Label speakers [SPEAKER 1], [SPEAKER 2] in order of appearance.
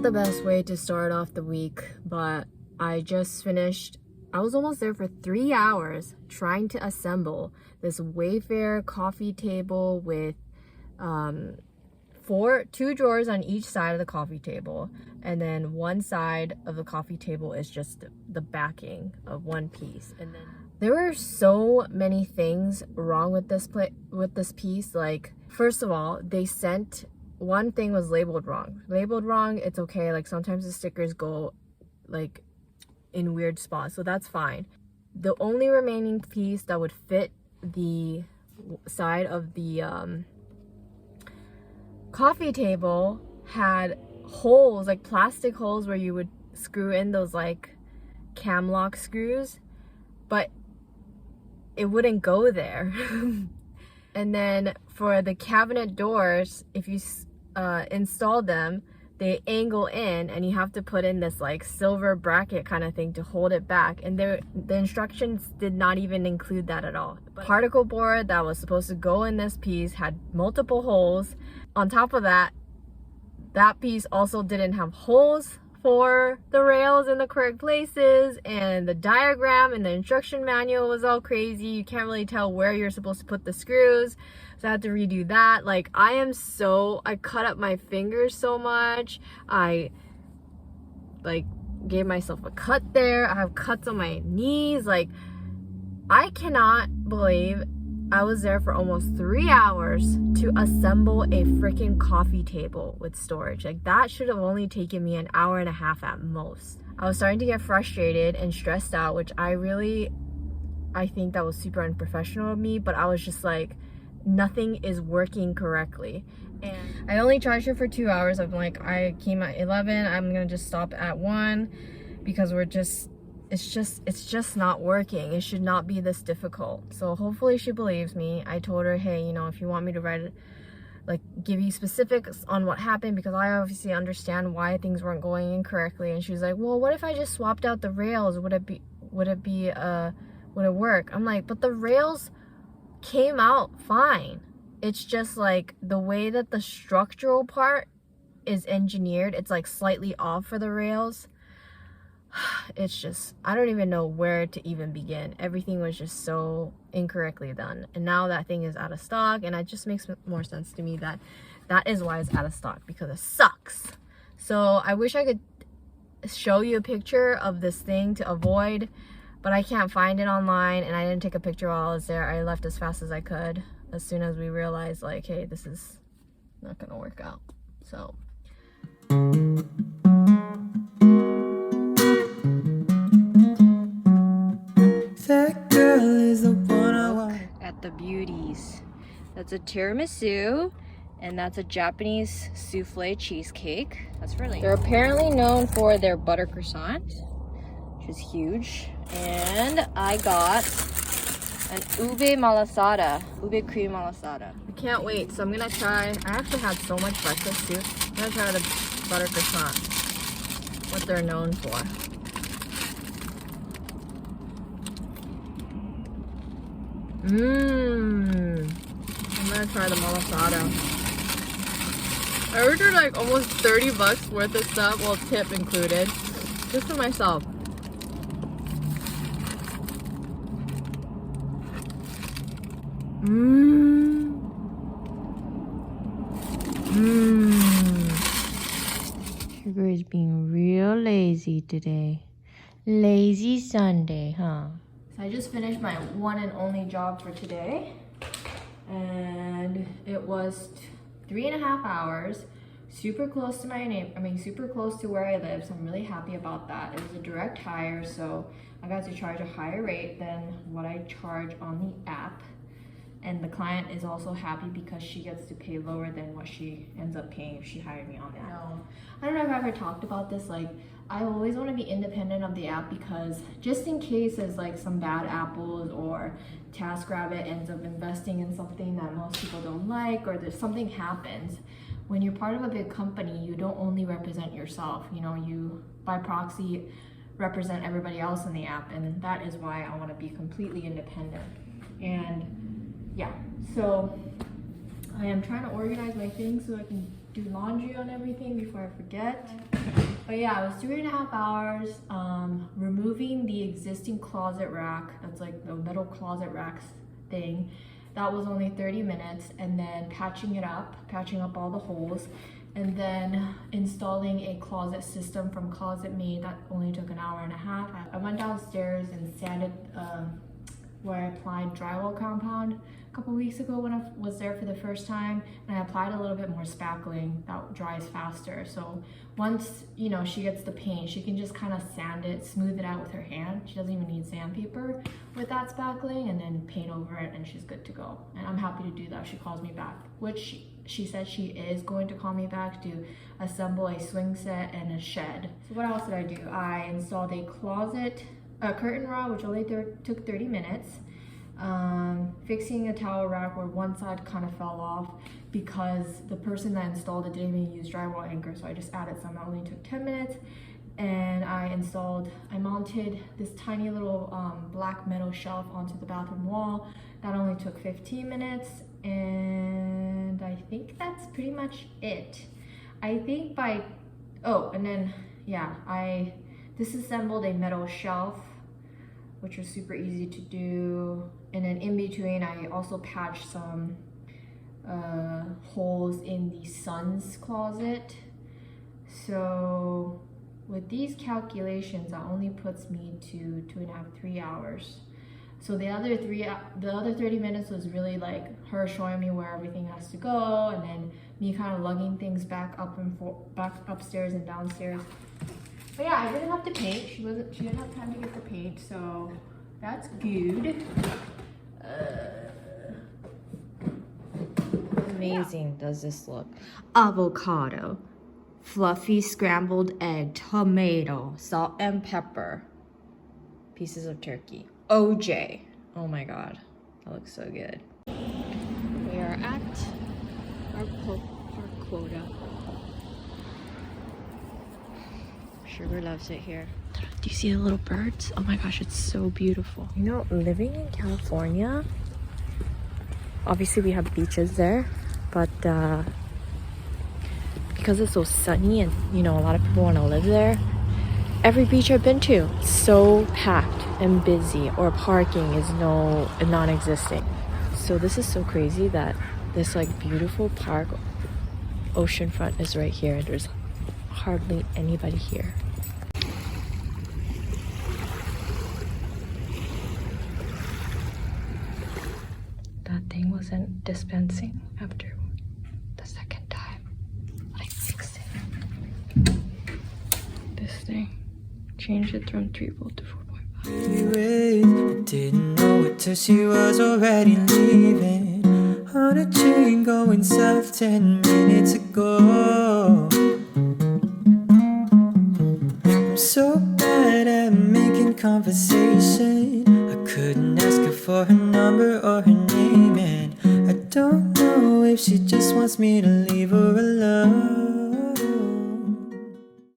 [SPEAKER 1] the best way to start off the week, but I just finished. I was almost there for 3 hours trying to assemble this Wayfair coffee table with two drawers on each side of the coffee table, and then one side of the coffee table is just the backing of one piece. And then there were so many things wrong with this piece. Like, first of all, they sent one thing was labeled wrong. It's okay. Like, sometimes the stickers go like in weird spots, so that's fine. The only remaining piece that would fit the side of the coffee table had holes, like plastic holes where you would screw in those like cam lock screws, but it wouldn't go there. And then for the cabinet doors, if you install them, they angle in and you have to put in this like silver bracket kind of thing to hold it back, and the instructions did not even include that at all. But particle board that was supposed to go in this piece had multiple holes. On top of that, that piece also didn't have holes for the rails in the correct places, and the diagram and the instruction manual was all crazy. You can't really tell where you're supposed to put the screws, so I had to redo that. Like, I cut up my fingers so much. I like gave myself a cut there. I have cuts on my knees. Like, I cannot believe I was there for almost 3 hours to assemble a freaking coffee table with storage. Like, that should have only taken me an hour and a half at most. I was starting to get frustrated and stressed out, which I think that was super unprofessional of me, but I was just like, nothing is working correctly. And I only charged her for 2 hours. I'm like, I came at 11, I'm gonna just stop at 1 because it's just not working. It should not be this difficult. So hopefully she believes me. I told her, hey, if you want me to write it, like give you specifics on what happened, because I obviously understand why things weren't going in correctly. And she was like, well, what if I just swapped out the rails? Would it work? I'm like, but the rails came out fine. It's just like the way that the structural part is engineered, it's like slightly off for the rails. It's just, I don't even know where to even begin. Everything was just so incorrectly done, and now that thing is out of stock, and it just makes more sense to me that is why it's out of stock, because it sucks. So I wish I could show you a picture of this thing to avoid, but I can't find it online, and I didn't take a picture while I was there. I left as fast as I could as soon as we realized, like, hey, this is not gonna work out. So that girl is the one I want. At the beauties, that's a tiramisu, and that's a Japanese souffle cheesecake. That's really, they're apparently known for their butter croissant, which is huge. And I got an ube malasada, ube cream malasada. I can't wait. So I'm gonna try. I actually had so much breakfast too. I'm gonna try the butter croissant, what they're known for. I'm gonna try the malasada. I ordered like almost 30 bucks worth of stuff, well, tip included, just for myself. Sugar is being real lazy today. Lazy Sunday, huh? So I just finished my one and only job for today, and it was 3.5 hours, super close to super close to where I live, so I'm really happy about that. It was a direct hire, so I got to charge a higher rate than what I charge on the app, and the client is also happy because she gets to pay lower than what she ends up paying if she hired me on the app. I don't know if I've ever talked about this, like, I always want to be independent of the app, because just in case there's like some bad apples, or Taskrabbit ends up investing in something that most people don't like, or there's something happens. When you're part of a big company, you don't only represent yourself, you by proxy represent everybody else in the app, and that is why I want to be completely independent. And yeah, so I am trying to organize my things so I can do laundry on everything before I forget. But yeah, it was 3.5 hours removing the existing closet rack. That's like the metal closet racks thing. That was only 30 minutes, and then patching up all the holes, and then installing a closet system from Closet Me. That only took an hour and a half. I went downstairs and sanded where I applied drywall compound a couple weeks ago when I was there for the first time, and I applied a little bit more spackling that dries faster. So once, you know, she gets the paint, she can just kind of sand it, smooth it out with her hand. She doesn't even need sandpaper with that spackling, and then paint over it, and she's good to go. And I'm happy to do that if she calls me back, which she said she is going to call me back to assemble a swing set and a shed. So what else did I do? I installed a curtain rod, which only took 30 minutes. Fixing a towel rack where one side kind of fell off because the person that installed it didn't even use drywall anchor, so I just added some. That only took 10 minutes. And I mounted this tiny little black metal shelf onto the bathroom wall. That only took 15 minutes, and I think that's pretty much it. I think and then yeah, I disassembled a metal shelf, which was super easy to do. And then in between, I also patched some holes in the son's closet. So with these calculations, that only puts me to 2.5, 3 hours. So the other 30 minutes was really like her showing me where everything has to go, and then me kind of lugging things back upstairs and downstairs. But yeah, I didn't have to paint. She didn't have time to get the paint, so that's good. Amazing does this look. Avocado, fluffy scrambled egg, tomato, salt and pepper, pieces of turkey, OJ. Oh my god, that looks so good. We are at our park quota. Sugar loves it here. Do you see the little birds? Oh my gosh, it's so beautiful. You know, living in California, obviously we have beaches there, but because it's so sunny and, you know, a lot of people want to live there, every beach I've been to, so packed and busy, or parking is non-existent. So this is so crazy that this like beautiful park, oceanfront, is right here, and there's hardly anybody here. That thing wasn't dispensing after the second time. I fixed it. This thing, changed it from 3 volt to 4.5.
[SPEAKER 2] Didn't know it till she was already leaving. On a train going south 10 minutes ago. I'm so bad at making conversation. I couldn't ask her for her number or her name, and I don't know if she just wants me to